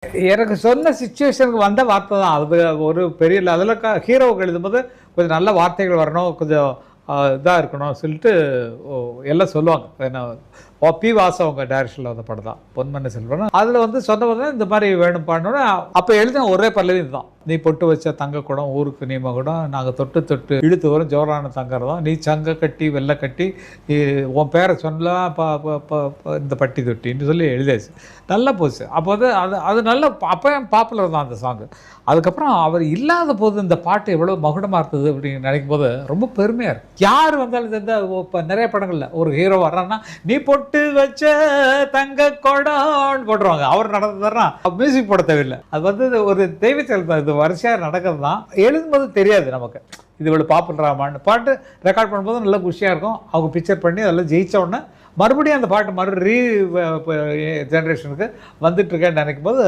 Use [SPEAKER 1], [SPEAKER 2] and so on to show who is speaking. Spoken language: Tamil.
[SPEAKER 1] எனக்கு சொன்ன சிச்சுவேஷனுக்கு வந்த வார்த்தை தான். அது ஒரு பெரிய அதில் ஹீரோவுக்கு எழுதும்போது கொஞ்சம் நல்ல வார்த்தைகள் வரணும், கொஞ்சம் இதாக இருக்கணும் சொல்லிட்டு எல்லாம் சொல்லுவாங்க. ஏன்னா பி வாசு அவங்க டைரக்ஷனில் வந்த படம் தான் பொன்மன செல்வன். அதில் வந்து சொன்னபோது இந்த மாதிரி வேணும் பாடணும்னு அப்போ எழுதின ஒரே பல்லவி இதுதான். நீ பொட்டு வச்ச தங்க குடம் ஊருக்கு நீ மகுடம், நாங்கள் தொட்டு தொட்டு இழுத்து வரும் ஜோரான தங்கறதான், நீ சங்க கட்டி வெள்ளை கட்டி உன் பேரை சொல்லலாம் இந்த பட்டி தொட்டின்னு சொல்லி எழுதியாச்சு. நல்லா போச்சு. அப்போ வந்து அது நல்ல அப்போ பாப்புலர் தான் அந்த சாங்கு. அதுக்கப்புறம் அவர் இல்லாத போது இந்த பாட்டு எவ்வளோ மகுடமாக இருந்தது அப்படின்னு நினைக்கும் போது ரொம்ப பெருமையாக இருக்குது. யார் வந்தாலும் இந்த இப்போ நிறைய படங்களில் ஒரு ஹீரோ வர்றான்னா நீ பொட்டு வச்ச தங்க கொடான்னு போட்டுருவாங்க. அவர் நடந்ததுன்னா மியூசிக் போட தேவையில்லை. அது வந்து ஒரு தெய்வ செயல் தான். இது வரிசையாக நடக்கிறது தான். எழுதும்போது தெரியாது நமக்கு இது இவ்வளோ பாப்புலராமான்னு. பாட்டு ரெக்கார்ட் பண்ணும்போது நல்லா குஷியாக இருக்கும். அவங்க பிக்சர் பண்ணி அதெல்லாம் ஜெயித்த உடனே மறுபடியும் அந்த பாட்டு ஜென்ரேஷனுக்கு வந்துட்டு இருக்கேன்னு நினைக்கும் போது